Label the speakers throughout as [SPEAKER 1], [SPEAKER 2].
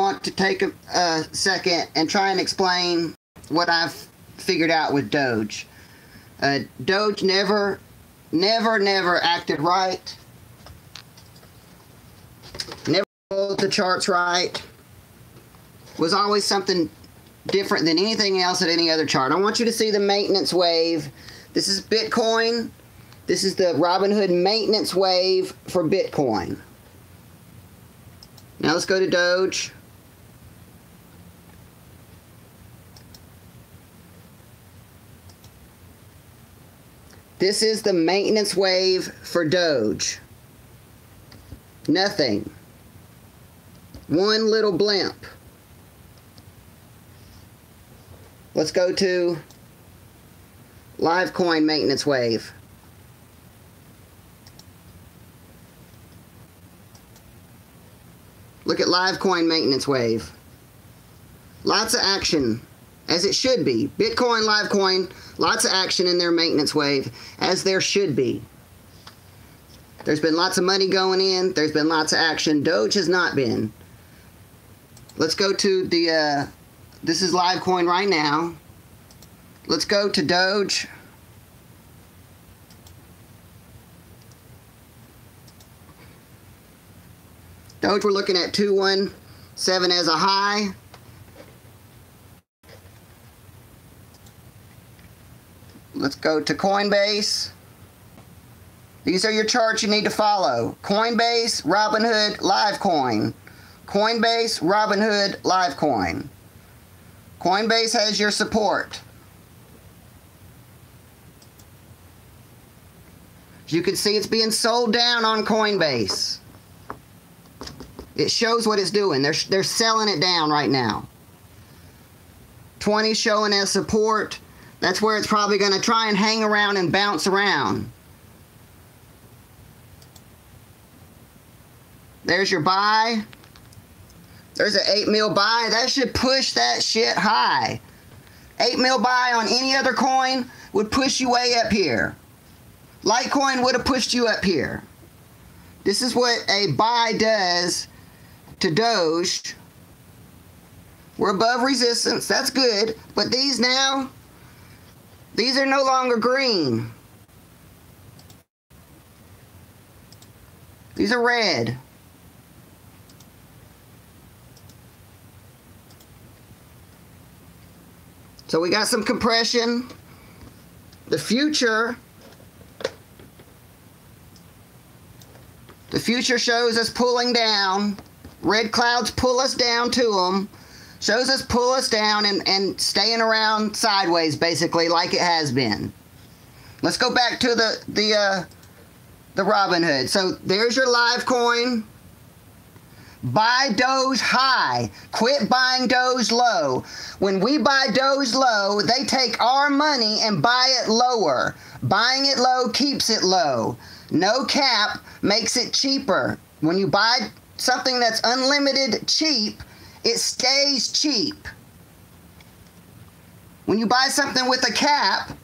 [SPEAKER 1] want to take a second and try and explain what I've figured out with Doge. Doge never acted right. Never followed the charts right. Was always something different than anything else at any other chart. I want you to see the maintenance wave. This is Bitcoin. This is the Robinhood maintenance wave for Bitcoin. Now let's go to Doge. This is the maintenance wave for Doge. Nothing. One little blimp. Let's go to Litecoin maintenance wave. Look at Litecoin maintenance wave. Lots of action, as it should be. Bitcoin, Litecoin, lots of action in their maintenance wave, as there should be. There's been lots of money going in. There's been lots of action. Doge has not been. Let's go to the, this is Litecoin right now. Let's go to Doge. Doge, we're looking at 217 as a high. Let's go to Coinbase. These are your charts you need to follow. Coinbase, Robinhood, Litecoin. Coinbase, Robinhood, Litecoin. Coinbase has your support. As you can see, it's being sold down on Coinbase. It shows what it's doing. They're selling it down right now. 20 showing as support. That's where it's probably going to try and hang around and bounce around. There's your buy. There's an 8 mil buy. That should push that shit high. 8 mil buy on any other coin would push you way up here. Litecoin would have pushed you up here. This is what a buy does to Doge. We're above resistance. That's good. But these now, these are no longer green. These are red. So we got some compression. The future shows us pulling down. Red clouds pull us down to them. Shows us pull us down and staying around sideways, basically, like it has been. Let's go back to the Robinhood. So there's your Litecoin. Buy Doge high. Quit buying Doge low. When we buy Doge low, they take our money and buy it lower. Buying it low keeps it low. No cap makes it cheaper. When you buy something that's unlimited cheap, it stays cheap. When you buy something with a cap,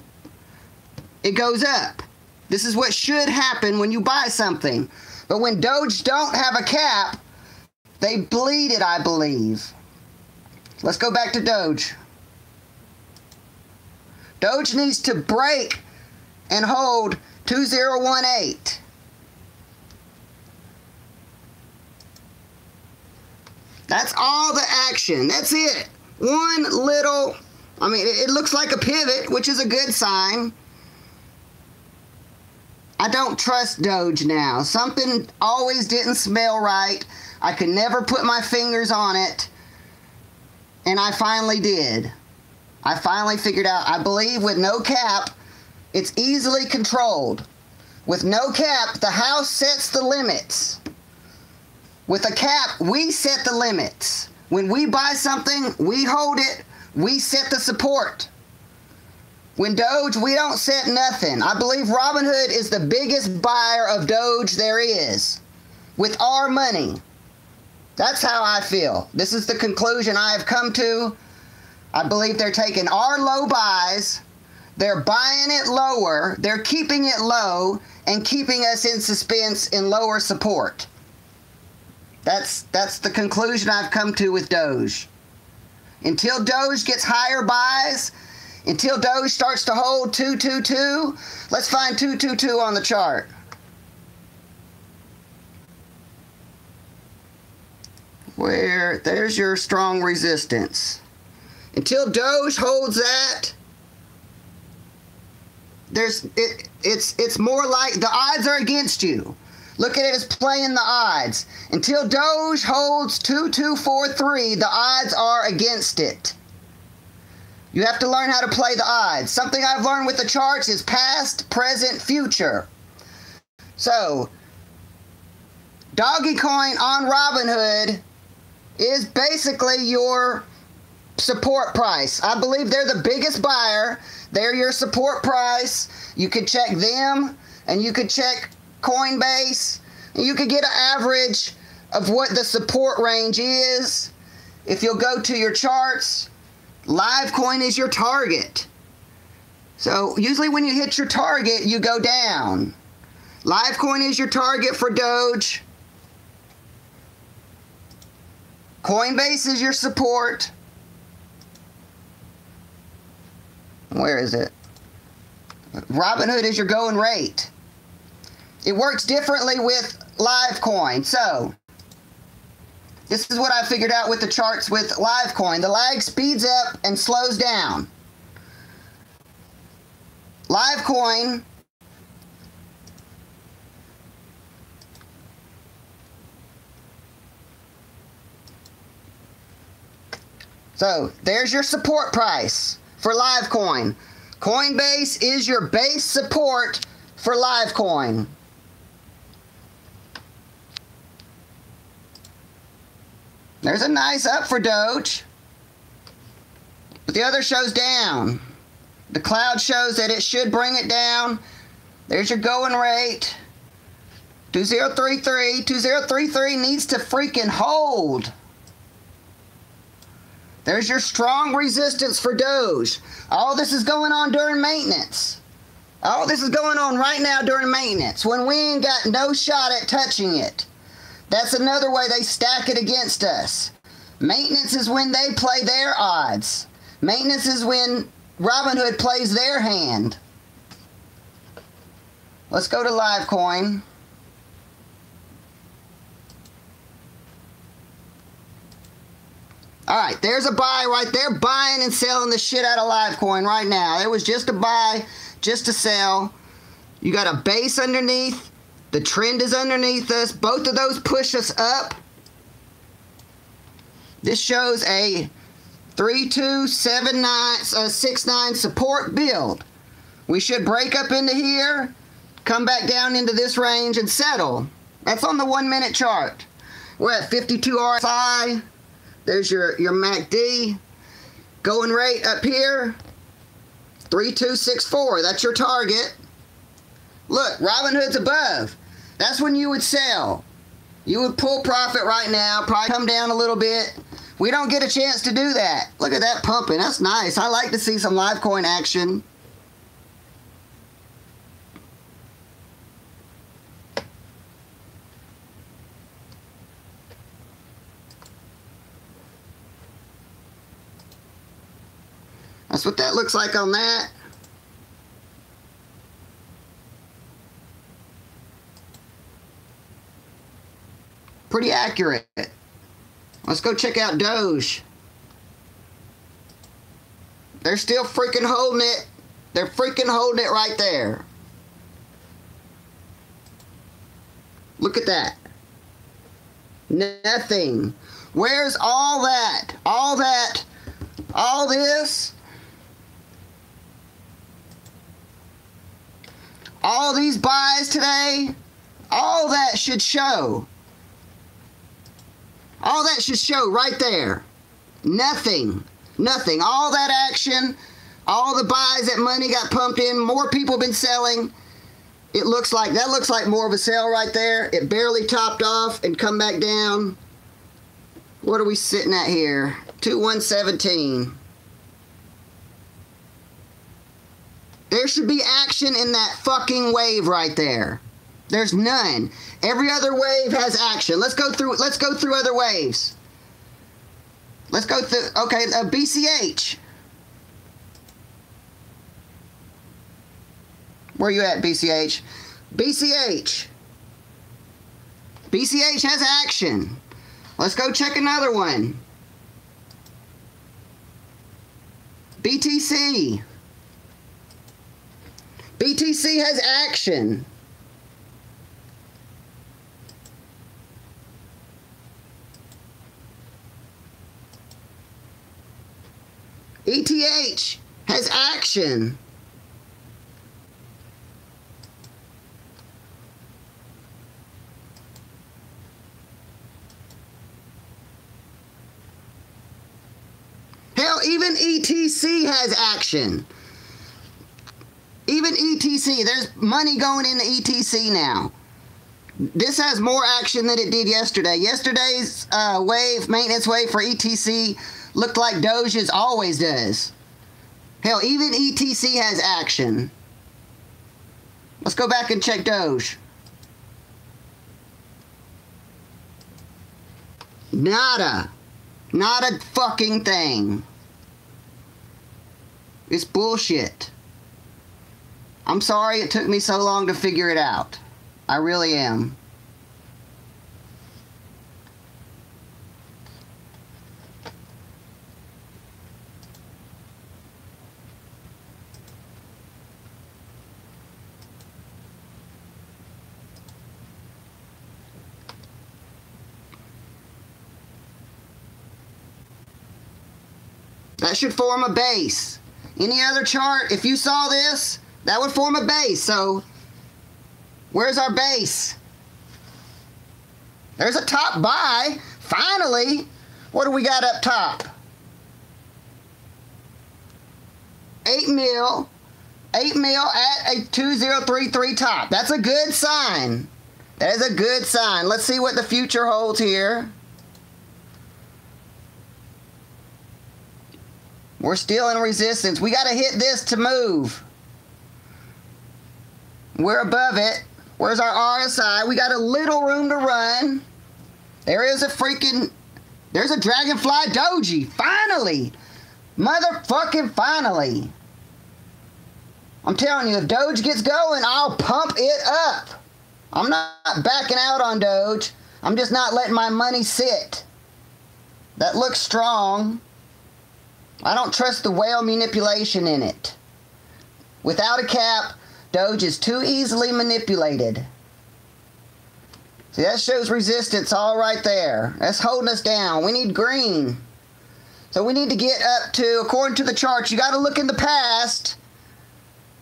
[SPEAKER 1] it goes up. This is what should happen when you buy something. But when Doge don't have a cap, they bleed it, I believe. Let's go back to Doge. Doge needs to break and hold 2018. That's all the action. That's it. One little, I mean, it looks like a pivot, which is a good sign. I don't trust Doge now. Something always didn't smell right. I could never put my fingers on it. And I finally did. I finally figured out, I believe with no cap, it's easily controlled. With no cap, the house sets the limits. With a cap, we set the limits. When we buy something, we hold it, we set the support. When Doge, we don't set nothing. I believe Robinhood is the biggest buyer of Doge there is. With our money. That's how I feel. This is the conclusion I have come to. I believe they're taking our low buys, they're buying it lower, they're keeping it low, and keeping us in suspense in lower support. That's the conclusion I've come to with Doge. Until Doge gets higher buys, until Doge starts to hold 222, let's find 222 on the chart. Where, there's your strong resistance. Until Doge holds that, it's more like the odds are against you. Look at it as playing the odds. Until Doge holds 2243, the odds are against it. You have to learn how to play the odds. Something I've learned with the charts is past, present, future. So, Dogecoin on Robinhood is basically your support price. I believe they're the biggest buyer. They're your support price. You could check them, and you could check Coinbase, and you could get an average of what the support range is. If you'll go to your charts, Litecoin is your target. So usually when you hit your target, you go down. Litecoin is your target for Doge. Coinbase is your support. Where is it? Robinhood is your going rate. It works differently with Litecoin. So, this is what I figured out with the charts with Litecoin. The lag speeds up and slows down. Litecoin so, there's your support price for Litecoin. Coinbase is your base support for Litecoin. There's a nice up for Doge, but the other shows down. The cloud shows that it should bring it down. There's your going rate. 2033. 2033 needs to freaking hold. There's your strong resistance for Doge. All this is going on during maintenance. All this is going on right now during maintenance when we ain't got no shot at touching it. That's another way they stack it against us. Maintenance is when they play their odds. Maintenance is when Robinhood plays their hand. Let's go to Litecoin. Alright, there's a buy right there. Buying and selling the shit out of Litecoin right now. It was just a buy, just a sell. You got a base underneath. The trend is underneath us. Both of those push us up. This shows a 327969 support build. We should break up into here, come back down into this range and settle. That's on the 1 minute chart. We're at 52 RSI. There's your MACD. Going rate up here, 3264. That's your target. Look, Robinhood's above. That's when you would sell. You would pull profit right now, probably come down a little bit. We don't get a chance to do that. Look at that pumping. That's nice. I like to see some Litecoin action. That's what that looks like on that. Pretty accurate. Let's go check out Doge. They're still freaking holding it. They're freaking holding it right there. Look at that. Nothing. Where's all that? All that? All this? All these buys today? All that should show. All that should show right there. Nothing. Nothing. All that action, all the buys that money got pumped in, more people been selling. It looks like, that looks like more of a sell right there. It barely topped off and come back down. What are we sitting at here? 2117. There should be action in that fucking wave right there. There's none. Every other wave has action. Let's go through other waves. Let's go through, okay, BCH. Where you at, BCH? BCH. BCH has action. Let's go check another one. BTC. BTC has action. ETH has action. Hell, even ETC has action. Even ETC, there's money going into ETC now. This has more action than it did yesterday. Yesterday's maintenance wave for ETC looked like Doge's always does. Hell, even ETC has action. Let's go back and check Doge. Nada. Not a fucking thing. It's bullshit. I'm sorry it took me so long to figure it out. I really am. That should form a base. Any other chart, if you saw this, that would form a base. So, where's our base? There's a top buy. Finally. What do we got up top? 8 mil. 8 mil at a 2033 top. That's a good sign. That is a good sign. Let's see what the future holds here. We're still in resistance. We got to hit this to move. We're above it. Where's our RSI? We got a little room to run. There is a freaking... There's a Dragonfly Doji. Finally. Motherfucking finally. I'm telling you, if Doge gets going, I'll pump it up. I'm not backing out on Doge. I'm just not letting my money sit. That looks strong. I don't trust the whale manipulation in it. Without a cap, Doge is too easily manipulated. See, that shows resistance all right there. That's holding us down. We need green. So we need to get up to, according to the charts, you got to look in the past.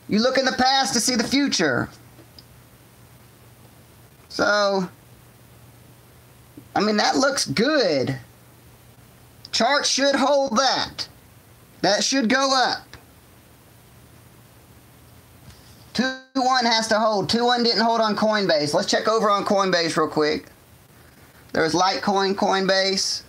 [SPEAKER 1] You look in the past to see the future. So, I mean, that looks good. Chart should hold that. That should go up. 2-1 has to hold. 2-1 didn't hold on Coinbase. Let's check over on Coinbase real quick. There's Litecoin, Coinbase.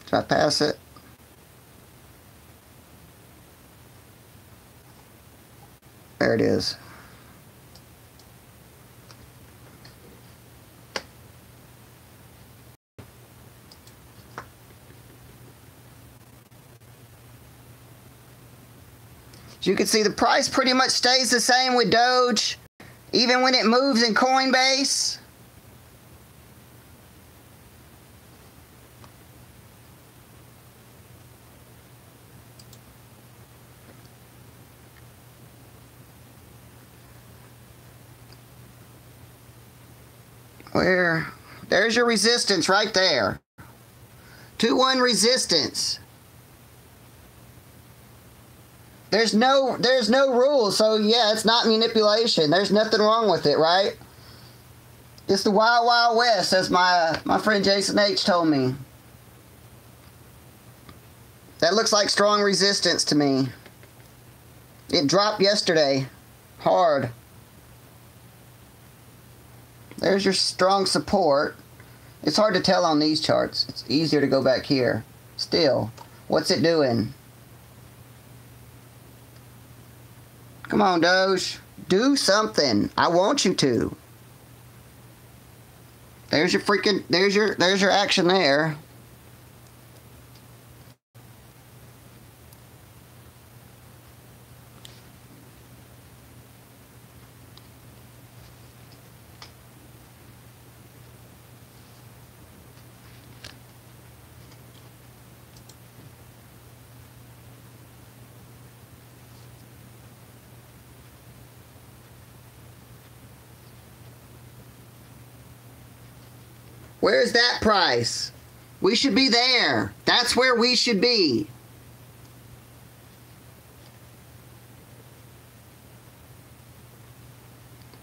[SPEAKER 1] Should I pass it? There it is. As you can see, the price pretty much stays the same with Doge, even when it moves in Coinbase. There's your resistance right there. 2-1 resistance. There's no rules, so yeah, it's not manipulation. There's nothing wrong with it, right? It's the Wild Wild West, as my friend Jason H told me. That looks like strong resistance to me. It dropped yesterday. Hard. There's your strong support. It's hard to tell on these charts. It's easier to go back here. Still, what's it doing? Come on, Doge. Do something. I want you to. There's your freaking, there's your action there. Where's that price? We should be there. That's where we should be.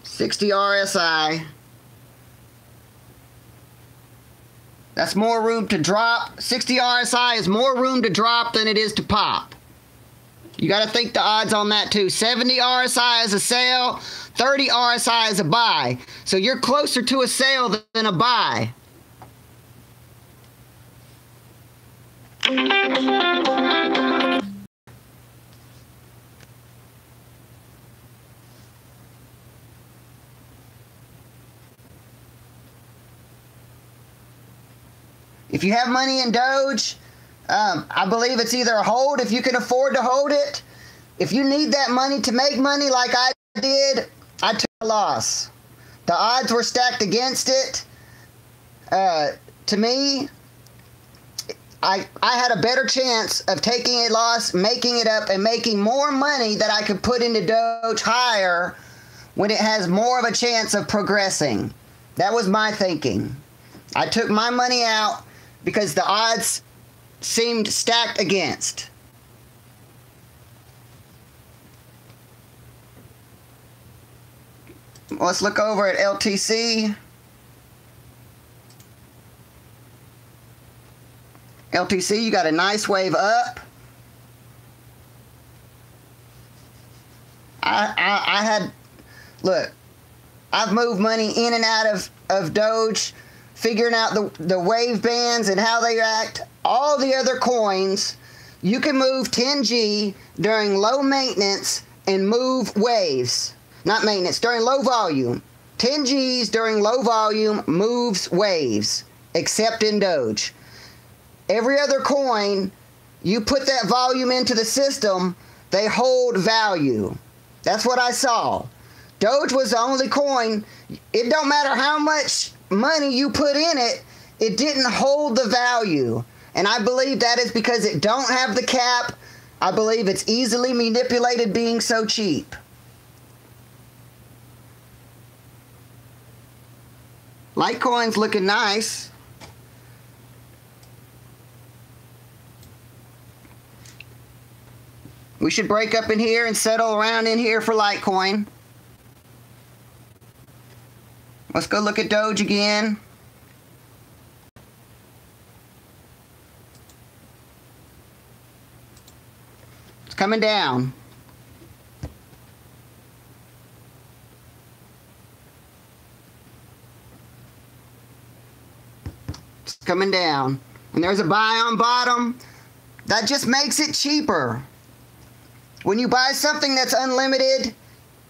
[SPEAKER 1] $60 RSI. That's more room to drop. 60 RSI is more room to drop than it is to pop. You got to think the odds on that too. 70 RSI is a sell. 30 RSI is a buy. So you're closer to a sell than a buy. If you have money in Doge, I believe it's either a hold if you can afford to hold it. If you need that money to make money like I did, I took a loss. The odds were stacked against it. To me, I had a better chance of taking a loss, making it up, and making more money that I could put into Doge higher when it has more of a chance of progressing. That was my thinking. I took my money out because the odds seemed stacked against. Let's look over at LTC. LTC, you got a nice wave up. I had, look, I've moved money in and out of Doge, figuring out the wave bands and how they act. All the other coins, you can move 10G during low maintenance and move waves. Not maintenance, during low volume. 10Gs during low volume moves waves, except in Doge. Every other coin, you put that volume into the system, they hold value. That's what I saw. Doge was the only coin, it don't matter how much money you put in it, it didn't hold the value. And I believe that is because it don't have the cap. I believe it's easily manipulated being so cheap. Litecoin's looking nice. We should break up in here and settle around in here for Litecoin. Let's go look at Doge again. It's coming down. It's coming down. And there's a buy on bottom. That just makes it cheaper. When you buy something that's unlimited,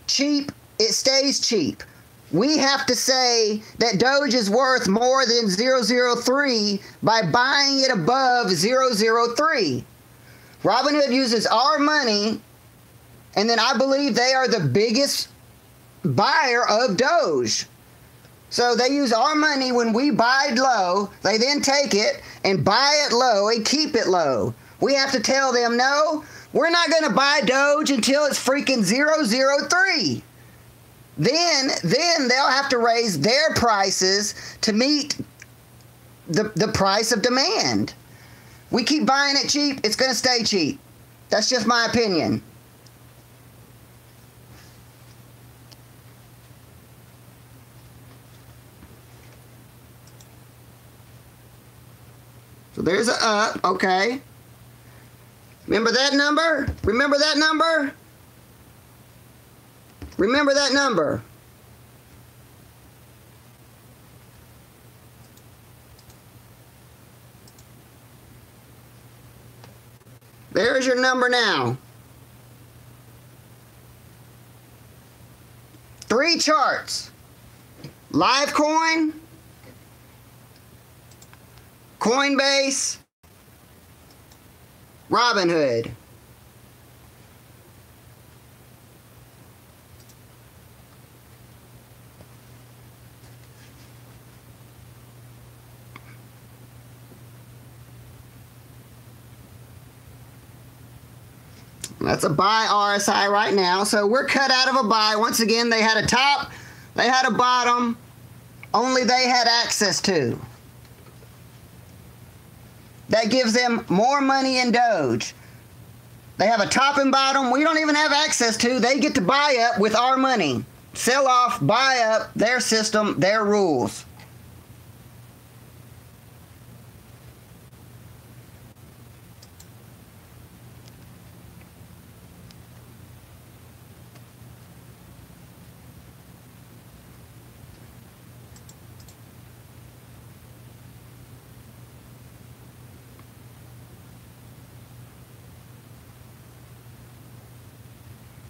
[SPEAKER 1] cheap, it stays cheap. We have to say that Doge is worth more than 003 by buying it above 003. Robinhood uses our money, and then I believe they are the biggest buyer of Doge. So they use our money when we buy low, they then take it and buy it low and keep it low. We have to tell them, no, we're not going to buy Doge until it's freaking 003. Then they'll have to raise their prices to meet the price of demand. We keep buying it cheap, it's going to stay cheap. That's just my opinion. So there's a up, okay. Remember that number? Remember that number? Remember that number. There's your number now. 3 charts. Litecoin, Coinbase, Robinhood. That's a buy RSI right now. So we're cut out of a buy. Once again, they had a top, they had a bottom, only they had access to. That gives them more money in Doge. They have a top and bottom we don't even have access to. They get to buy up with our money. Sell off, buy up, their system, their rules.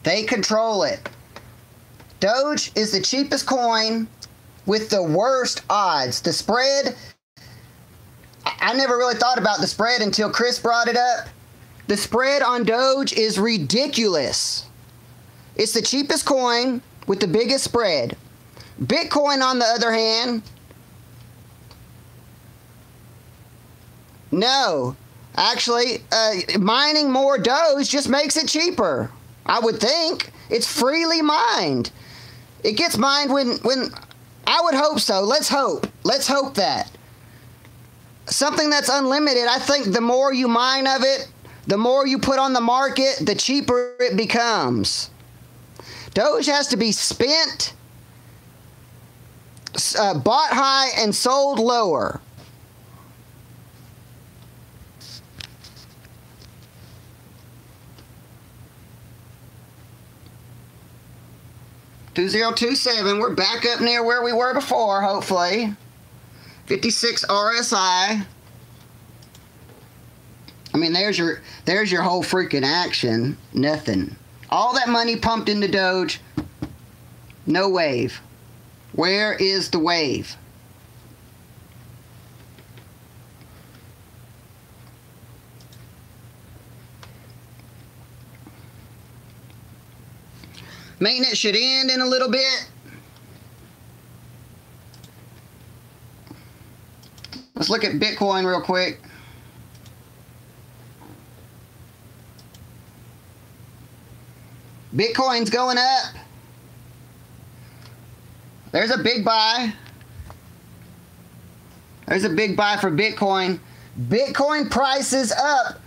[SPEAKER 1] They control it. Doge is the cheapest coin with the worst odds. The spread, I never really thought about the spread until Chris brought it up. The spread on Doge is ridiculous. It's the cheapest coin with the biggest spread. Bitcoin, on the other hand, no. Actually, mining more Doge just makes it cheaper. I would think. It's freely mined. It gets mined when I would hope so. Let's hope. Let's hope that. Something that's unlimited, I think the more you mine of it, the more you put on the market, the cheaper it becomes. Doge has to be spent, bought high, and sold lower. $2027. We're back up near where we were before, hopefully. 56 RSI. I mean, there's your whole freaking action. Nothing. All that money pumped into Doge. No wave. Where is the wave? Maintenance should end in a little bit. Let's look at Bitcoin real quick. Bitcoin's going up. There's a big buy. There's a big buy for Bitcoin. Bitcoin prices up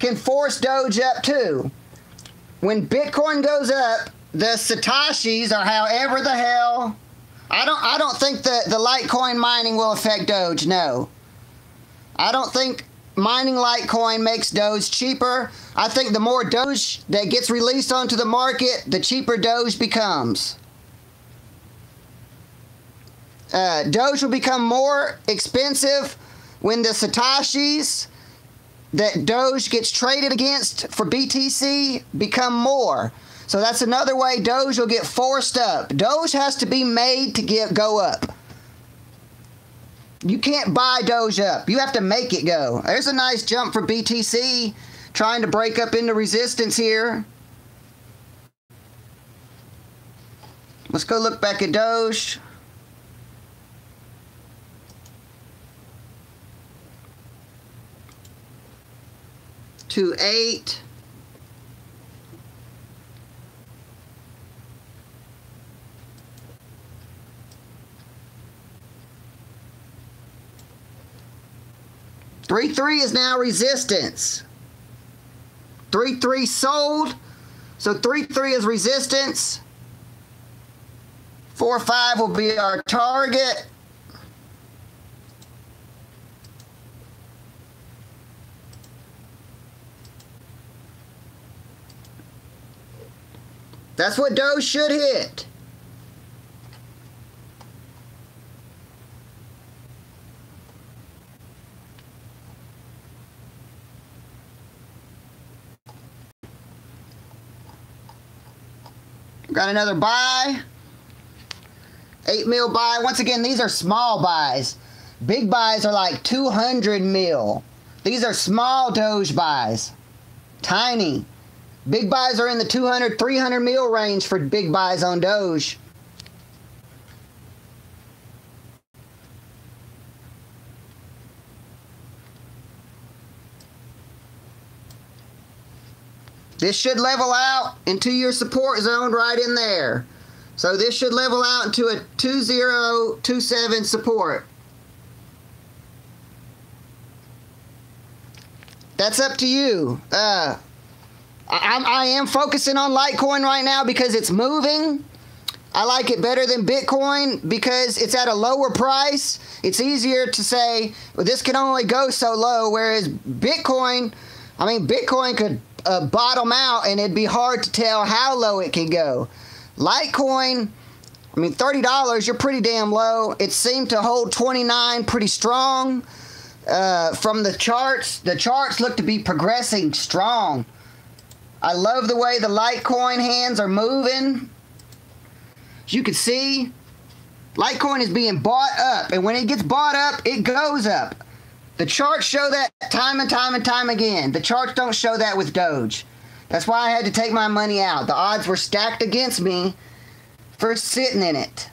[SPEAKER 1] can force Doge up too. When Bitcoin goes up, the Satoshis, or however the hell, I don't think the Litecoin mining will affect Doge, no. I don't think mining Litecoin makes Doge cheaper. I think the more Doge that gets released onto the market, the cheaper Doge becomes. Doge will become more expensive when the Satoshis that Doge gets traded against for BTC become more. So that's another way Doge will get forced up. Doge has to be made to go up. You can't buy Doge up. You have to make it go. There's a nice jump for BTC, trying to break up into resistance here. Let's go look back at Doge. To 8. $3.3 is now resistance. 3.3 sold. So 3.3 is resistance. 4.5 will be our target. That's what Doge should hit. Got another buy. 8 mil buy. Once again, these are small buys. Big buys are like 200 mil. These are small Doge buys. Tiny. Big buys are in the 200, 300 mil range for big buys on Doge. This should level out into your support zone right in there. So this should level out into a 2027 support. That's up to you. I am focusing on Litecoin right now because it's moving. I like it better than Bitcoin because it's at a lower price. It's easier to say, well, this can only go so low, whereas Bitcoin could bottom out and it'd be hard to tell how low it can go. Litecoin, $30, you're pretty damn low. It seemed to hold 29 pretty strong. From the charts look to be progressing strong. I love the way the Litecoin hands are moving. As you can see, Litecoin is being bought up, and when it gets bought up, it goes up. The charts show that time and time and time again. The charts don't show that with Doge. That's why I had to take my money out. The odds were stacked against me for sitting in it.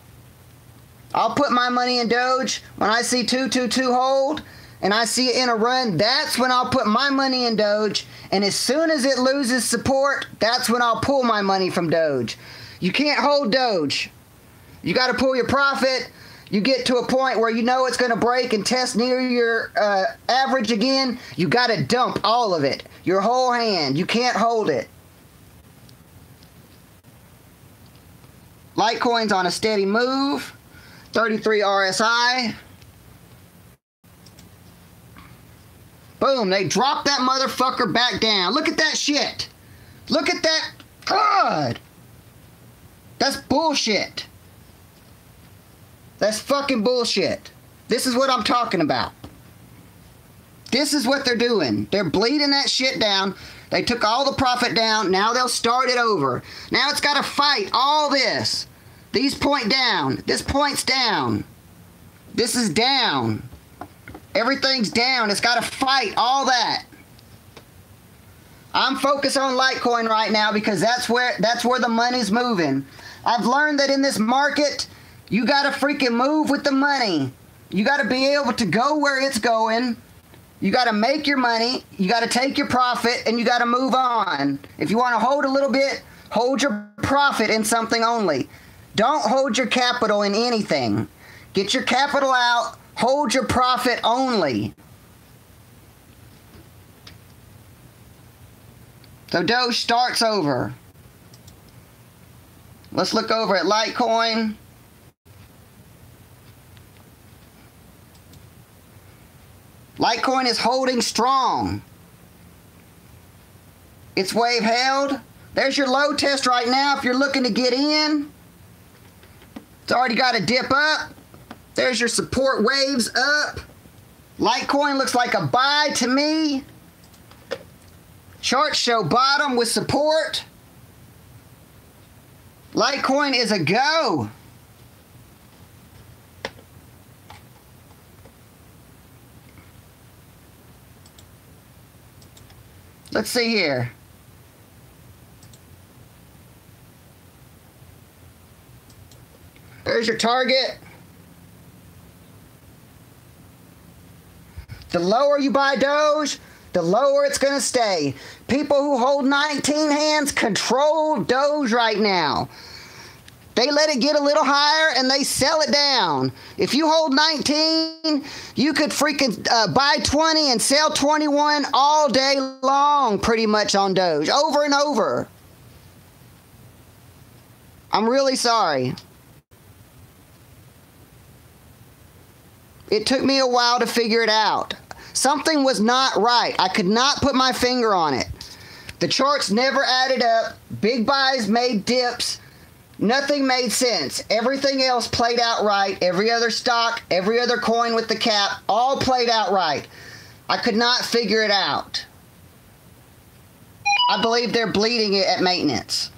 [SPEAKER 1] I'll put my money in Doge when I see 222 hold and I see it in a run. That's when I'll put my money in Doge. And as soon as it loses support, that's when I'll pull my money from Doge. You can't hold Doge. You got to pull your profit. You get to a point where you know it's going to break and test near your average again. You got to dump all of it. Your whole hand. You can't hold it. Litecoin's on a steady move. 33 RSI. Boom. They dropped that motherfucker back down. Look at that shit. Look at that. God. That's bullshit. That's fucking bullshit. This is what I'm talking about. This is what they're doing. They're bleeding that shit down. They took all the profit down. Now they'll start it over. Now it's got to fight all this. These point down. This point's down. This is down. Everything's down. It's got to fight all that. I'm focused on Litecoin right now because that's where the money's moving. I've learned that in this market, you got to freaking move with the money. You got to be able to go where it's going. You got to make your money. You got to take your profit, and you got to move on. If you want to hold a little bit, hold your profit in something only. Don't hold your capital in anything. Get your capital out. Hold your profit only. So Doge starts over. Let's look over at Litecoin. Litecoin is holding strong. It's wave held. There's your low test right now if you're looking to get in. It's already got a dip up. There's your support waves up. Litecoin looks like a buy to me. Charts show bottom with support. Litecoin is a go. Let's see here. There's your target. The lower you buy Doge, the lower it's going to stay. People who hold 19 hands control Doge right now. They let it get a little higher and they sell it down. If you hold 19, you could freaking buy 20 and sell 21 all day long pretty much on Doge, over and over. I'm really sorry. It took me a while to figure it out. Something was not right. I could not put my finger on it. The charts never added up. Big buys made dips. Nothing made sense. Everything else played out right. Every other stock, every other coin with the cap, all played out right. I could not figure it out. I believe they're bleeding it at maintenance.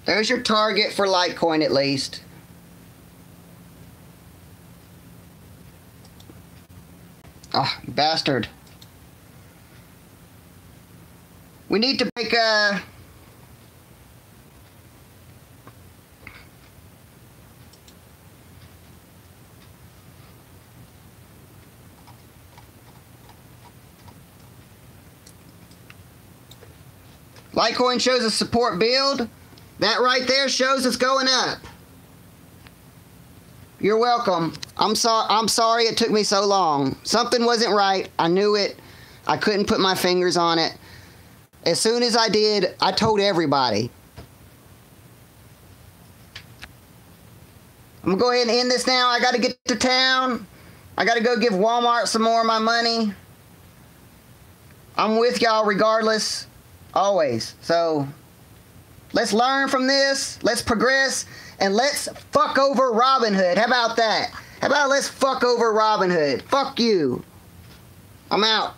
[SPEAKER 1] There's your target for Litecoin at least. Oh, you bastard. We need to make a... Litecoin shows a support build. That right there shows it's going up. You're welcome. I'm sorry it took me so long. Something wasn't right. I knew it. I couldn't put my fingers on it. As soon as I did, I told everybody. I'm going to go ahead and end this now. I got to get to town. I got to go give Walmart some more of my money. I'm with y'all regardless. Always. So, let's learn from this. Let's progress. And let's fuck over Robinhood. How about that? How about let's fuck over Robinhood? Fuck you. I'm out.